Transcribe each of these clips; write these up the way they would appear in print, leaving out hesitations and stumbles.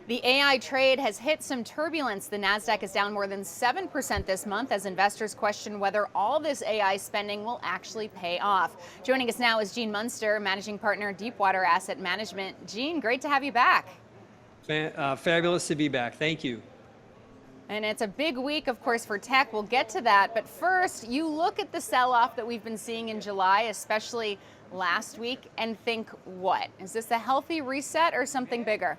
The AI trade has hit some turbulence. The Nasdaq is down more than 7% this month as investors question whether all this AI spending will actually pay off. Joining us now is Gene Munster, Managing Partner, Deepwater Asset Management. Gene, great to have you back. Fabulous to be back. Thank you. And it's a big week, of course, for tech. We'll get to that. But first, you look at the sell-off that we've been seeing in July, especially last week, and think, what? Is this a healthy reset or something bigger?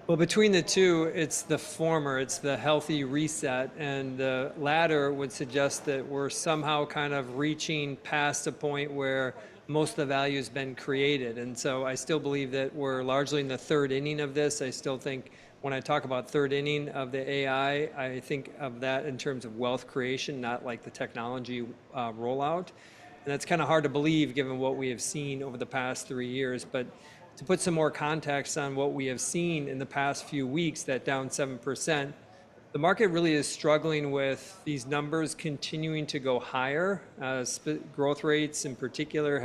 Well, between the two, it's the former, it's the healthy reset, and the latter would suggest that we're somehow kind of reaching past a point where most of the value has been created. And so I still believe that we're largely in the third inning of this. I still think when I talk about third inning of the AI, I think of that in terms of wealth creation, not like the technology rollout. And that's kind of hard to believe given what we have seen over the past 3 years. But to put some more context on what we have seen in the past few weeks, that down 7%, the market really is struggling with these numbers continuing to go higher. Growth rates in particular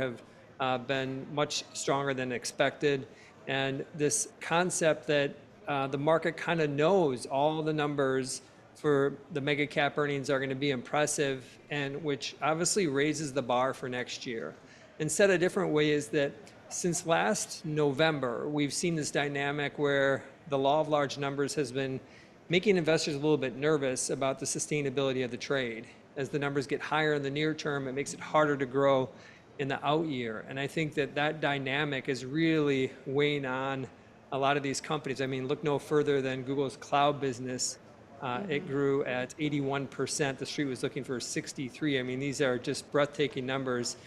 have been much stronger than expected. And this concept that the market kind of knows all the numbers for the mega cap earnings are going to be impressive, and which obviously raises the bar for next year. And said a different way is that since last November, we've seen this dynamic where the law of large numbers has been making investors a little bit nervous about the sustainability of the trade. As the numbers get higher in the near term, it makes it harder to grow in the out year. And I think that that dynamic is really weighing on a lot of these companies. I mean, look no further than Google's cloud business. It grew at 81%. TheStreet was looking for 63. I mean, these are just breathtaking numbers.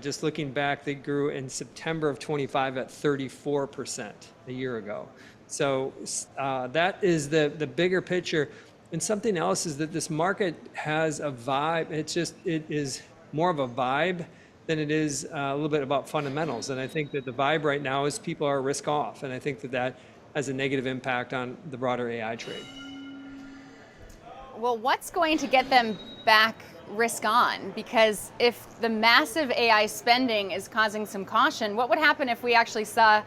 Just looking back, they grew in September of 25 at 34% a year ago. So that is the bigger picture. And something else is that this market has a vibe. It is more of a vibe than it is a little bit about fundamentals. And I think that the vibe right now is people are risk off. And I think that that has a negative impact on the broader AI trade. Well, what's going to get them back risk on? Because if the massive AI spending is causing some caution, what would happen if we actually saw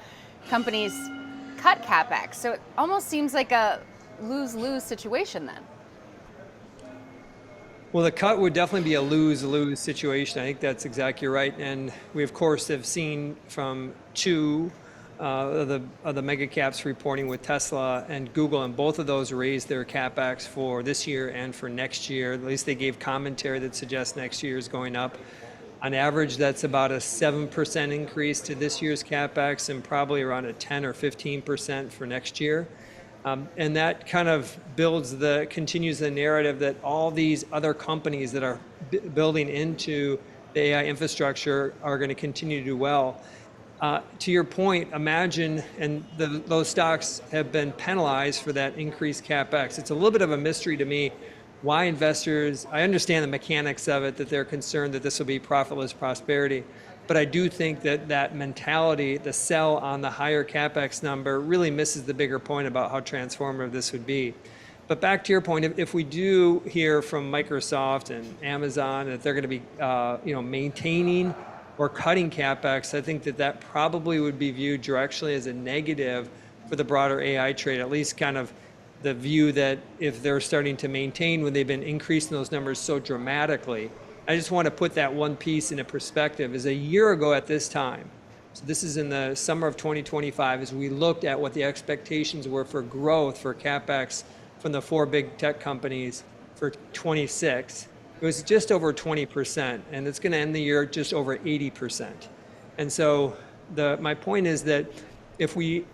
companies cut CapEx? So it almost seems like a lose-lose situation then. Well, the cut would definitely be a lose-lose situation. I think that's exactly right. And we, of course, have seen from two of the mega caps reporting with Tesla and Google, and both of those raised their CapEx for this year and for next year. At least they gave commentary that suggests next year is going up. On average, that's about a 7% increase to this year's CapEx and probably around a 10 or 15% for next year. And that kind of continues the narrative that all these other companies that are building into the AI infrastructure are going to continue to do well. To your point, imagine, and those stocks have been penalized for that increased CapEx. It's a little bit of a mystery to me why investors, I understand the mechanics of it, that they're concerned that this will be profitless prosperity. But I do think that that mentality, the sell on the higher CapEx number, really misses the bigger point about how transformative this would be. But back to your point, if we do hear from Microsoft and Amazon that they're going to be maintaining or cutting CapEx, I think that that probably would be viewed directionally as a negative for the broader AI trade, at least kind of the view that if they're starting to maintain when they've been increasing those numbers so dramatically. I just want to put that one piece into perspective. Is a year ago at this time, so this is in the summer of 2025, as we looked at what the expectations were for growth for CapEx from the four big tech companies for 26. It was just over 20%, and it's going to end the year just over 80%. And so my point is that if we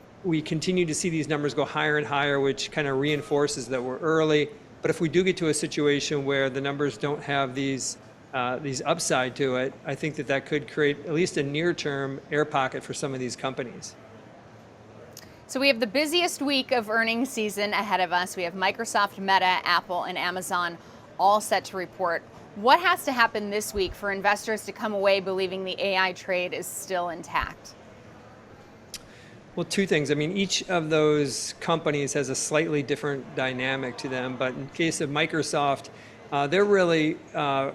continue to see these numbers go higher and higher, which kind of reinforces that we're early, but if we do get to a situation where the numbers don't have these upside to it, I think that that could create at least a near-term air pocket for some of these companies. So we have the busiest week of earnings season ahead of us. We have Microsoft, Meta, Apple, and Amazon all set to report. What has to happen this week for investors to come away believing the AI trade is still intact? Well, two things. I mean, each of those companies has a slightly different dynamic to them, but in case of Microsoft, they're really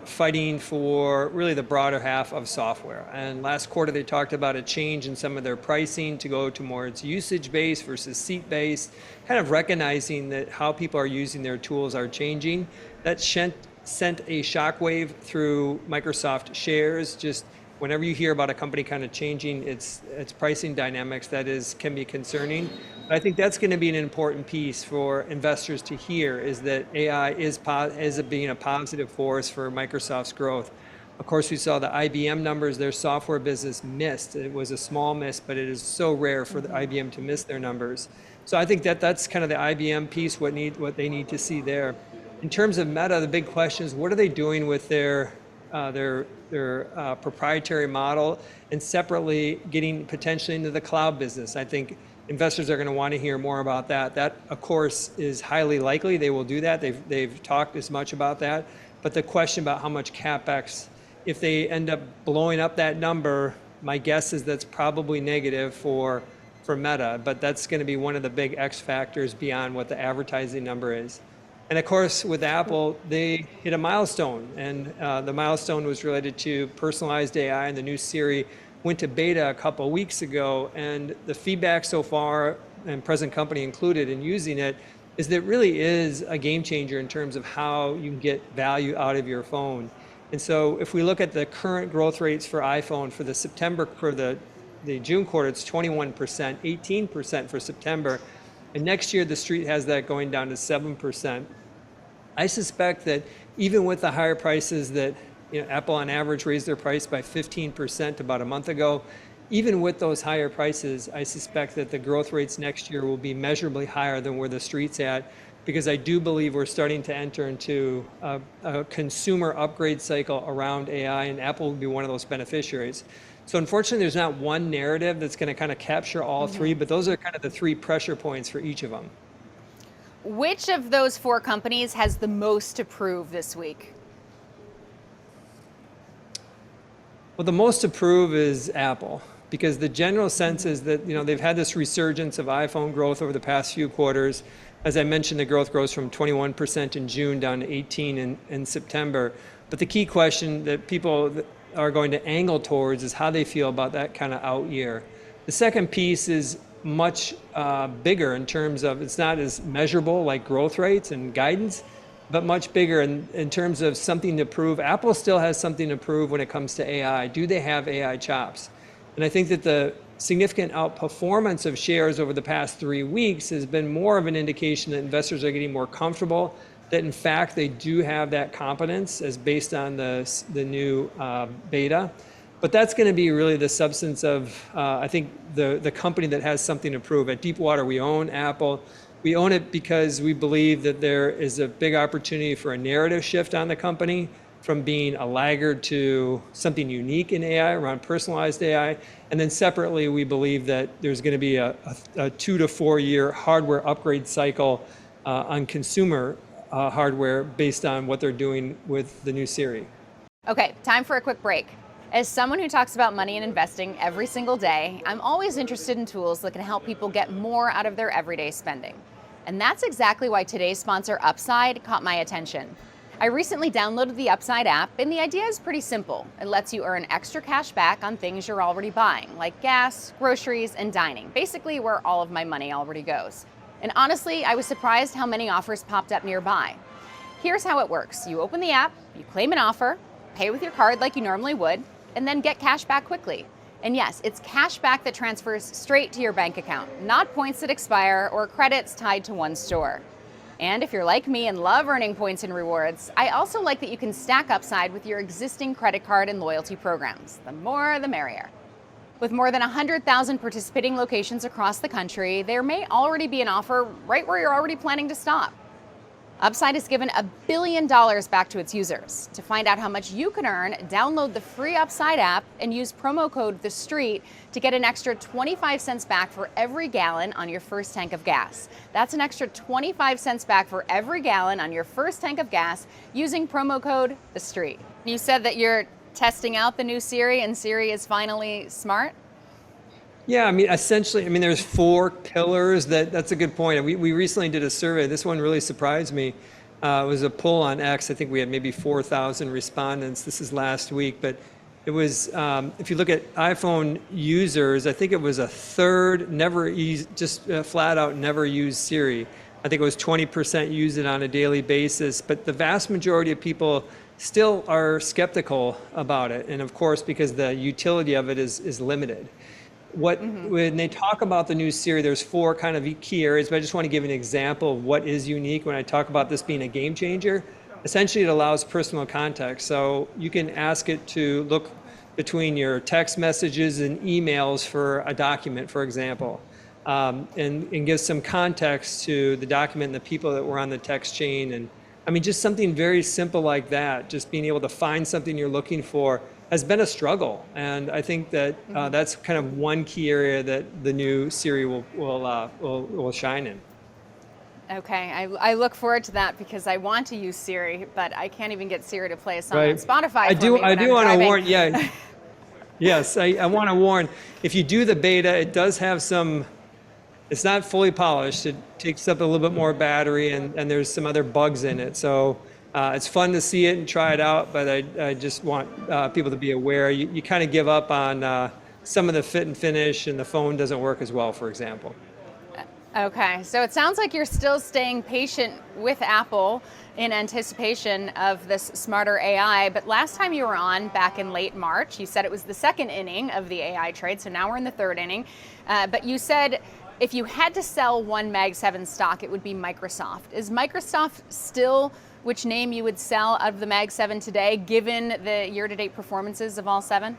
fighting for really the broader half of software. And last quarter, they talked about a change in some of their pricing to go to more it's usage-based versus seat-based, kind of recognizing that how people are using their tools are changing. That sent a shockwave through Microsoft shares. Just whenever you hear about a company kind of changing its pricing dynamics, can be concerning. But I think that's going to be an important piece for investors to hear, is that AI is being a positive force for Microsoft's growth. Of course, we saw the IBM numbers, their software business missed. It was a small miss, but it is so rare for the IBM to miss their numbers. So I think that's kind of the IBM piece, what they need to see there. In terms of Meta, the big question is, what are they doing with their proprietary model, and separately getting potentially into the cloud business? I think investors are going to want to hear more about that. That, of course, is highly likely they will do that. They've talked as much about that. But the question about how much CapEx, if they end up blowing up that number, my guess is that's probably negative for Meta. But that's going to be one of the big X factors beyond what the advertising number is. And of course, with Apple, they hit a milestone, and the milestone was related to personalized AI, and the new Siri went to beta a couple weeks ago, and the feedback so far, and present company included in using it, is that it really is a game changer in terms of how you can get value out of your phone. And so if we look at the current growth rates for iPhone for the June quarter, it's 21%, 18% for September, and next year TheStreet has that going down to 7%. I suspect that even with the higher prices that Apple on average raised their price by 15% about a month ago, even with those higher prices, I suspect that the growth rates next year will be measurably higher than where TheStreet's at, because I do believe we're starting to enter into a consumer upgrade cycle around AI, and Apple will be one of those beneficiaries. So unfortunately, there's not one narrative that's going to kind of capture all three, but those are kind of the three pressure points for each of them. Which of those four companies has the most to prove this week? Well, the most to prove is Apple, because the general sense is that they've had this resurgence of iPhone growth over the past few quarters. As I mentioned, the growth grows from 21% in June down to 18% in September. But the key question that people are going to angle towards is how they feel about that kind of out year. The second piece is much bigger in terms of, it's not as measurable like growth rates and guidance, but much bigger in terms of something to prove. Apple still has something to prove when it comes to AI. Do they have AI chops? And I think that the significant outperformance of shares over the past 3 weeks has been more of an indication that investors are getting more comfortable that in fact they do have that competence as based on the new beta. But that's going to be really the substance of, I think, the company that has something to prove. At Deepwater, we own Apple. We own it because we believe that there is a big opportunity for a narrative shift on the company from being a laggard to something unique in AI around personalized AI. And then separately, we believe that there's going to be a 2 to 4 year hardware upgrade cycle on consumer hardware based on what they're doing with the new Siri. Okay, time for a quick break. As someone who talks about money and investing every single day, I'm always interested in tools that can help people get more out of their everyday spending. And that's exactly why today's sponsor, Upside, caught my attention. I recently downloaded the Upside app, and the idea is pretty simple. It lets you earn extra cash back on things you're already buying, like gas, groceries, and dining, basically where all of my money already goes. And honestly, I was surprised how many offers popped up nearby. Here's how it works. You open the app, you claim an offer, pay with your card like you normally would, and then get cash back quickly. And yes, it's cash back that transfers straight to your bank account, not points that expire or credits tied to one store. And if you're like me and love earning points and rewards, I also like that you can stack Upside with your existing credit card and loyalty programs. The more, the merrier. With more than 100,000 participating locations across the country, there may already be an offer right where you're already planning to stop. Upside has given $1 billion back to its users. To find out how much you can earn, download the free Upside app and use promo code TheStreet to get an extra 25 cents back for every gallon on your first tank of gas. That's an extra 25 cents back for every gallon on your first tank of gas using promo code TheStreet. You said that you're testing out the new Siri, and Siri is finally smart? Yeah, essentially, there's 4 pillars. That's a good point. We recently did a survey. This one really surprised me. It was a poll on X. I think we had maybe 4,000 respondents. This is last week, but it was, if you look at iPhone users, I think it was a third just flat out never use Siri. I think it was 20% use it on a daily basis, but the vast majority of people still are skeptical about it. And of course, because the utility of it is limited. When they talk about the new Siri, there's 4 kind of key areas, but I just want to give an example of what is unique when I talk about this being a game changer. Essentially, it allows personal context. So you can ask it to look between your text messages and emails for a document, for example, and give some context to the document and the people that were on the text chain. And I mean, just something very simple like that, just being able to find something you're looking for has been a struggle. And I think that that's kind of one key area that the new Siri will shine in. Okay, I look forward to that because I want to use Siri, but I can't even get Siri to play a song on Spotify. I do want to warn. Yeah, yes, I want to warn. If you do the beta, it does have some. It's not fully polished. It takes up a little bit more battery, and there's some other bugs in it. So it's fun to see it and try it out, but I just want people to be aware. You kind of give up on some of the fit and finish, and the phone doesn't work as well, for example. Okay, so it sounds like you're still staying patient with Apple in anticipation of this smarter AI, but last time you were on, back in late March, you said it was the second inning of the AI trade, so now we're in the third inning, but you said if you had to sell one Mag 7 stock, it would be Microsoft. Is Microsoft still which name you would sell out of the Mag 7 today, given the year-to-date performances of all 7?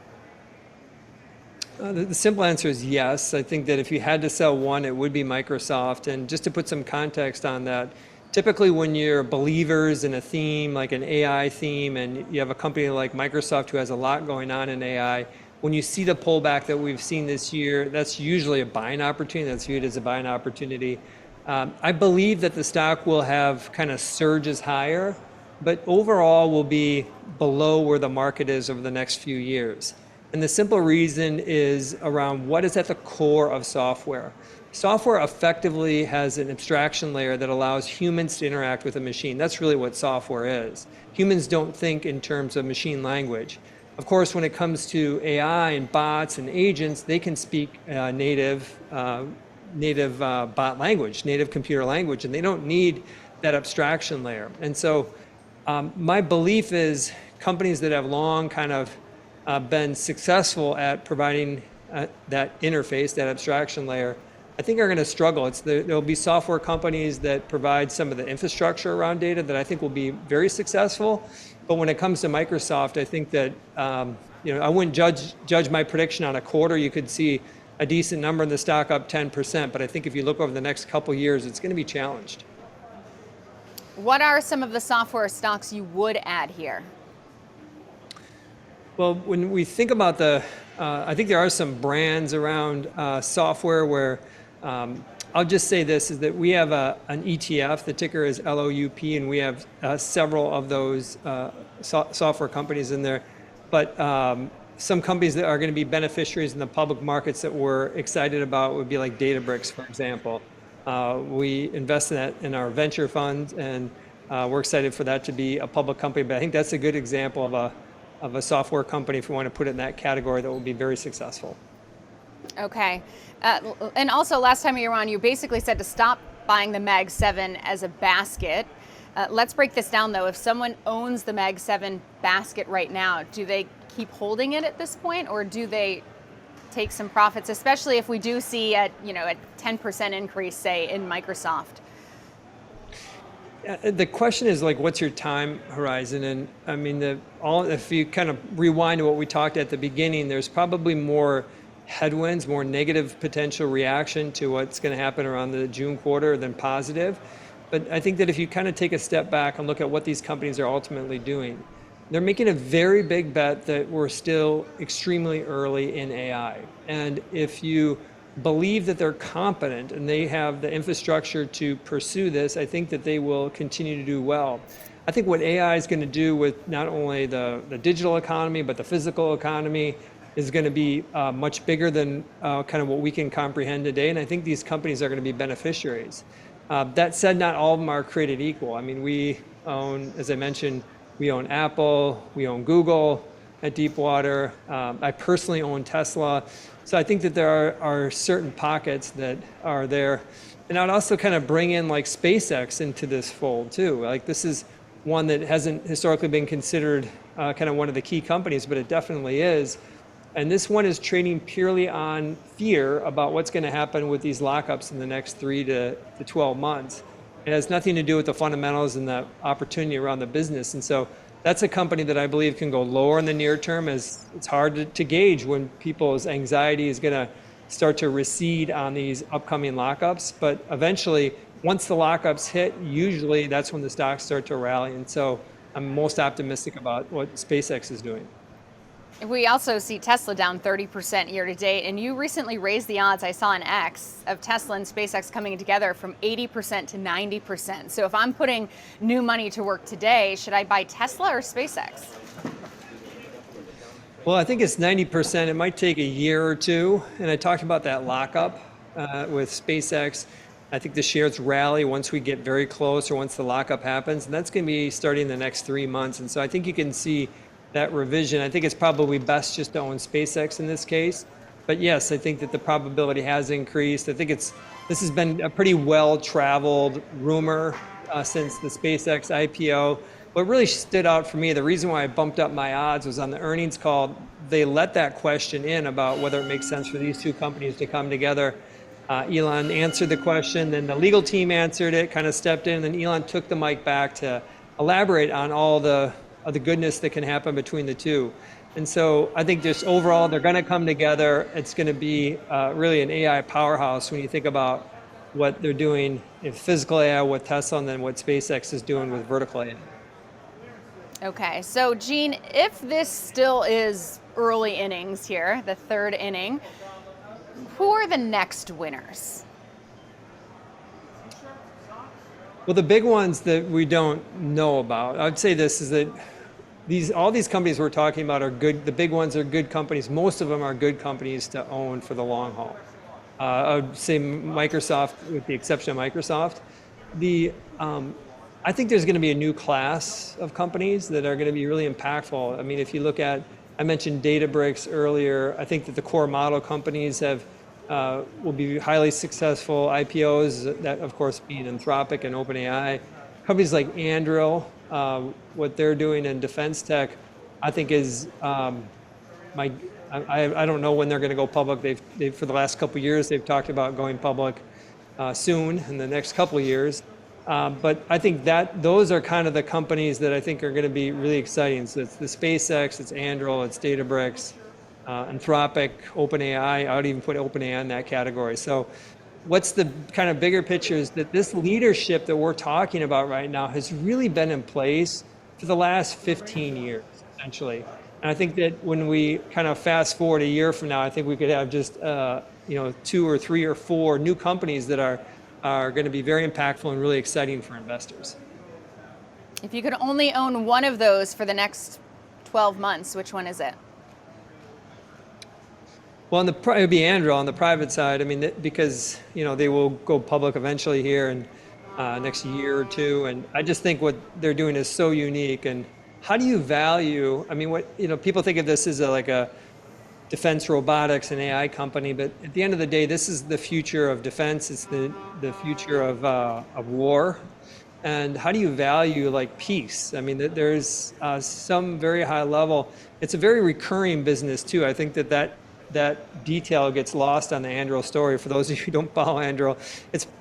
The simple answer is yes. I think that if you had to sell one, it would be Microsoft. And just to put some context on that, typically when you're believers in a theme, like an AI theme, and you have a company like Microsoft who has a lot going on in AI, when you see the pullback that we've seen this year, that's usually a buying opportunity. That's viewed as a buying opportunity. I believe that the stock will have kind of surges higher, but overall will be below where the market is over the next few years. And the simple reason is around what is at the core of software. Software effectively has an abstraction layer that allows humans to interact with a machine. That's really what software is. Humans don't think in terms of machine language. Of course, when it comes to AI and bots and agents, they can speak native bot language, native computer language, and they don't need that abstraction layer. And so my belief is companies that have long kind of been successful at providing that interface, that abstraction layer, I think are going to struggle. There'll be software companies that provide some of the infrastructure around data that I think will be very successful. But when it comes to Microsoft, I think that I wouldn't judge my prediction on a quarter. You could see a decent number in the stock up 10%, but I think if you look over the next couple of years, it's going to be challenged. What are some of the software stocks you would add here? Well, when we think about I think there are some brands around software where, I'll just say this, is that we have an ETF, the ticker is LOUP, and we have several of those software companies in there. But some companies that are going to be beneficiaries in the public markets that we're excited about would be like Databricks, for example. We invest in that in our venture fund, and we're excited for that to be a public company. But I think that's a good example of a software company, if we want to put it in that category, that will be very successful. Okay. And also, last time you were on, you basically said to stop buying the Mag 7 as a basket. Let's break this down, though. If someone owns the Mag 7 basket right now, do they keep holding it at this point, or do they take some profits, especially if we do see a 10% increase, say, in Microsoft? The question is, like, what's your time horizon? And I mean, if you kind of rewind to what we talked at the beginning, there's probably more headwinds, more negative potential reaction to what's going to happen around the June quarter than positive. But I think that if you kind of take a step back and look at what these companies are ultimately doing, they're making a very big bet that we're still extremely early in AI. And if you believe that they're competent and they have the infrastructure to pursue this, I think that they will continue to do well. I think what AI is going to do with not only the digital economy, but the physical economy is going to be much bigger than kind of what we can comprehend today. And I think these companies are going to be beneficiaries. That said, not all of them are created equal. I mean, we own, as I mentioned, we own Apple, we own Google at Deepwater. I personally own Tesla. So I think that there are certain pockets that are there. And I'd also kind of bring in like SpaceX into this fold too. Like this is one that hasn't historically been considered kind of one of the key companies, but it definitely is. And this one is trading purely on fear about what's going to happen with these lockups in the next 3 to 12 months. It has nothing to do with the fundamentals and the opportunity around the business. And so that's a company that I believe can go lower in the near term, as it's hard to gauge when people's anxiety is going to start to recede on these upcoming lockups. But eventually, once the lockups hit, usually that's when the stocks start to rally. And so I'm most optimistic about what SpaceX is doing. We also see Tesla down 30% year to date, and you recently raised the odds, I saw on X, of Tesla and SpaceX coming together from 80% to 90%. So if I'm putting new money to work today, should I buy Tesla or SpaceX? Well, I think it's 90%. It might take a year or two. And I talked about that lockup with SpaceX. I think the shares rally once we get very close or once the lockup happens. And that's going to be starting the next 3 months. And so I think you can see that revision. I think it's probably best just to own SpaceX in this case. But yes, I think that the probability has increased. I think this has been a pretty well-traveled rumor since the SpaceX IPO. What really stood out for me, the reason why I bumped up my odds was on the earnings call, they let that question in about whether it makes sense for these two companies to come together. Elon answered the question, then the legal team answered it, kind of stepped in, and then Elon took the mic back to elaborate on all the goodness that can happen between the two. And so I think just overall, they're going to come together. It's going to be really an AI powerhouse when you think about what they're doing in physical AI with Tesla and then what SpaceX is doing with vertical AI. Okay, so Gene, if this still is early innings here, the third inning, who are the next winners? Well, the big ones that we don't know about, I'd say this is that all these companies we're talking about are good. The big ones are good companies. Most of them are good companies to own for the long haul. I would say Microsoft, with the exception of Microsoft. I think there's going to be a new class of companies that are going to be really impactful. I mean, if you look at, I mentioned Databricks earlier. I think that the core model companies will be highly successful IPOs, that of course being Anthropic and OpenAI. Companies like Anduril, what they're doing in defense tech, I think is, I don't know when they're going to go public. They've for the last couple of years, they've talked about going public soon in the next couple of years. But I think that those are kind of the companies that I think are going to be really exciting. So it's the SpaceX, it's Anduril, it's Databricks, Anthropic, OpenAI. I would even put OpenAI in that category. So what's the kind of bigger picture is that this leadership that we're talking about right now has really been in place for the last 15 years, essentially. And I think that when we kind of fast forward a year from now, I think we could have just 2 or 3 or 4 new companies that are going to be very impactful and really exciting for investors. If you could only own one of those for the next 12 months, which one is it? Well, it would be Anduril on the private side. I mean, because they will go public eventually here in next year or two, and I just think what they're doing is so unique. And how do you value? I mean, people think of this as like a defense robotics and AI company, but at the end of the day, this is the future of defense. It's the future of war. And how do you value like peace? I mean, there's some very high level. It's a very recurring business too. I think that detail gets lost on the Anduril story. For those of you who don't follow Anduril,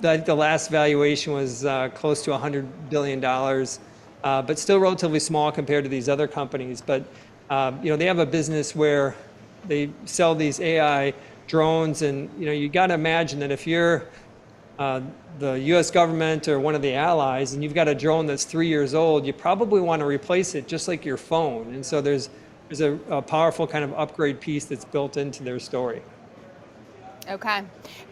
the last valuation was close to $100 billion, but still relatively small compared to these other companies. But they have a business where they sell these AI drones, and you got to imagine that if you're the U.S. government or one of the allies, and you've got a drone that's 3 years old, you probably want to replace it just like your phone. And so there's a powerful kind of upgrade piece that's built into their story. Okay,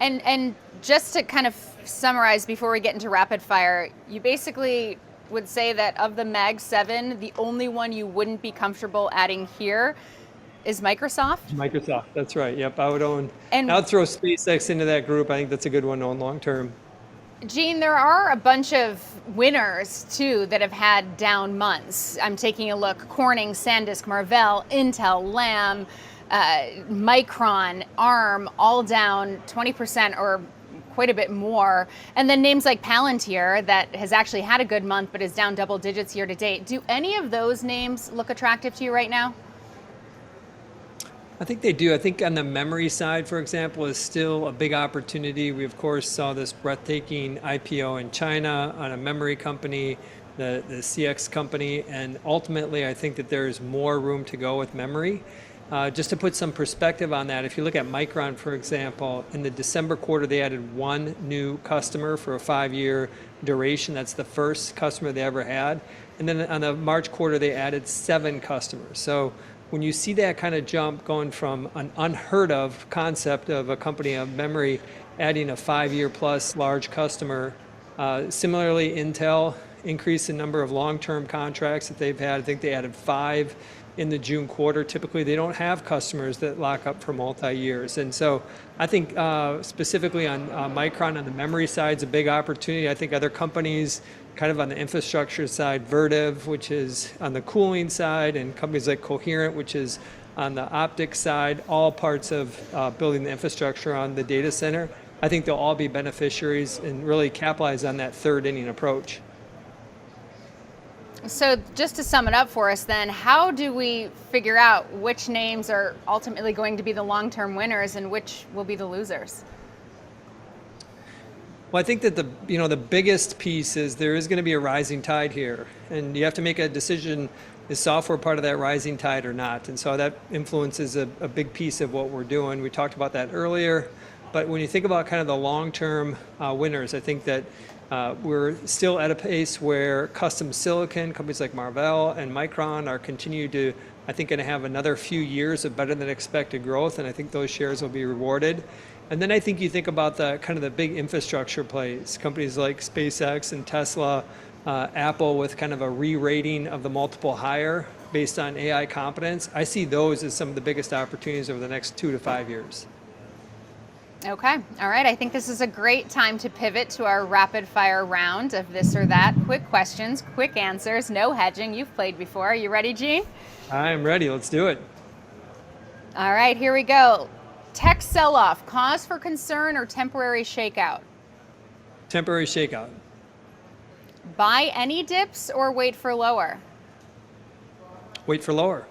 and just to kind of summarize before we get into rapid fire, you basically would say that of the Mag 7, the only one you wouldn't be comfortable adding here is Microsoft? Microsoft, that's right. Yep, I would throw SpaceX into that group. I think that's a good one to own long term. Gene, there are a bunch of winners too that have had down months. I'm taking a look: Corning, SanDisk, Marvell, Intel, Lam, Micron, ARM, all down 20% or quite a bit more. And then names like Palantir, that has actually had a good month but is down double digits year to date. Do any of those names look attractive to you right now? I think they do. I think on the memory side, for example, is still a big opportunity. We, of course, saw this breathtaking IPO in China on a memory company, the CX company, and ultimately, I think that there's more room to go with memory. Just to put some perspective on that, if you look at Micron, for example, in the December quarter, they added one new customer for a 5-year duration. That's the first customer they ever had. And then on the March quarter, they added 7 customers. So when you see that kind of jump going from an unheard of concept of a company of memory adding a 5-year plus large customer, similarly, Intel increased the number of long-term contracts that they've had. I think they added 5 in the June quarter. Typically, they don't have customers that lock up for multi-years. And so I think specifically on Micron on the memory side is a big opportunity. I think other companies kind of on the infrastructure side, Vertiv, which is on the cooling side, and companies like Coherent, which is on the optics side, all parts of building the infrastructure on the data center. I think they'll all be beneficiaries and really capitalize on that third inning approach. So just to sum it up for us then, how do we figure out which names are ultimately going to be the long-term winners and which will be the losers? Well, I think that the biggest piece is there is going to be a rising tide here, and you have to make a decision: is software part of that rising tide or not? And so that influences a big piece of what we're doing. We talked about that earlier, but when you think about kind of the long-term winners, I think that we're still at a pace where custom silicon companies like Marvell and Micron are continue to, I think, going to have another few years of better than expected growth, and I think those shares will be rewarded. And then I think you think about the kind of the big infrastructure plays, companies like SpaceX and Tesla, Apple with kind of a re-rating of the multiple higher based on AI competence. I see those as some of the biggest opportunities over the next 2 to 5 years. Okay, all right. I think this is a great time to pivot to our rapid fire round of this or that. Quick questions, quick answers, no hedging. You've played before. Are you ready, Gene? I'm ready. Let's do it. All right, here we go. Tech sell-off, cause for concern or temporary shakeout? Temporary shakeout. Buy any dips or wait for lower? Wait for lower.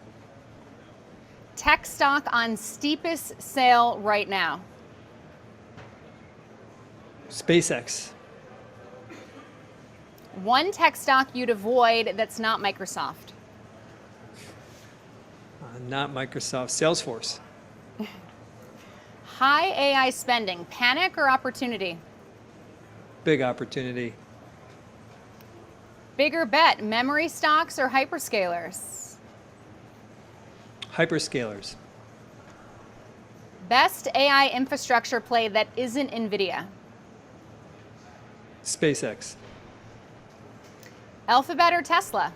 Tech stock on steepest sale right now? SpaceX. One tech stock you'd avoid that's not Microsoft? Not Microsoft. Salesforce. High AI spending, panic or opportunity? Big opportunity. Bigger bet, memory stocks or hyperscalers? Hyperscalers. Best AI infrastructure play that isn't NVIDIA? SpaceX. Alphabet or Tesla?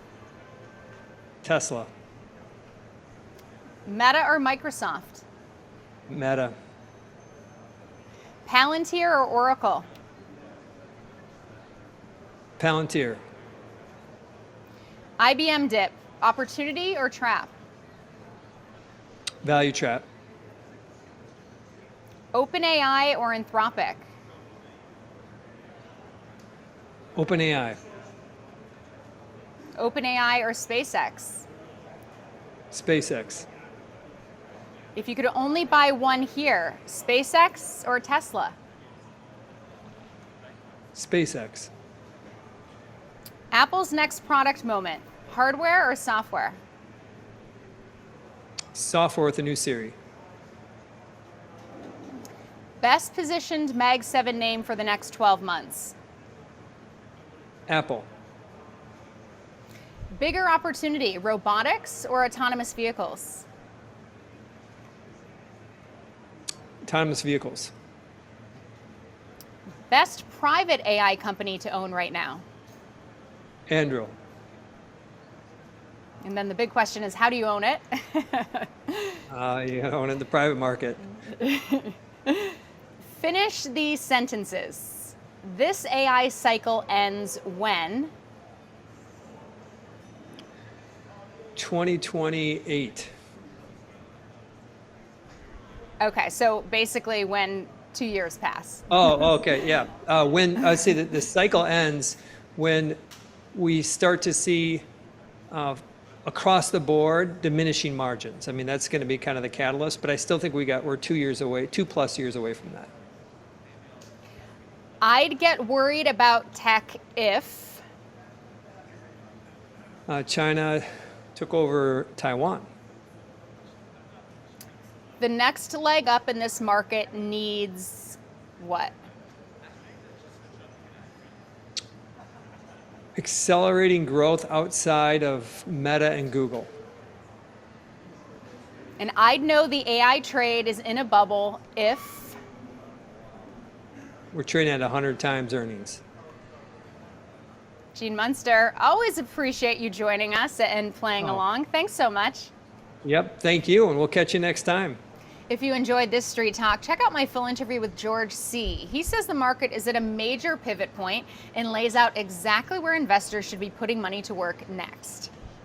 Tesla. Meta or Microsoft? Meta. Palantir or Oracle? Palantir. IBM dip, opportunity or trap? Value trap. OpenAI or Anthropic? OpenAI. OpenAI or SpaceX? SpaceX. If you could only buy one here, SpaceX or Tesla? SpaceX. Apple's next product moment, hardware or software? Software with a new Siri. Best positioned Mag 7 name for the next 12 months? Apple. Bigger opportunity, robotics or autonomous vehicles? Autonomous vehicles. Best private AI company to own right now? Andrew. And then the big question is, how do you own it? You own it in the private market. Finish these sentences. this AI cycle ends when? 2028. Okay, so basically when 2 years pass. Oh, okay, yeah. When I say that the cycle ends when we start to see across the board diminishing margins. I mean, that's going to be kind of the catalyst, but I still think we're 2 years away, 2+ years away from that. I'd get worried about tech if China took over Taiwan. the next leg up in this market needs what? Accelerating growth outside of Meta and Google. And I'd know the AI trade is in a bubble if We're trading at 100 times earnings. Gene Munster, always appreciate you joining us and playing along. Thanks so much. Yep, thank you, and we'll catch you next time. If you enjoyed this Street Talk, check out my full interview with George C. He says the market is at a major pivot point and lays out exactly where investors should be putting money to work next.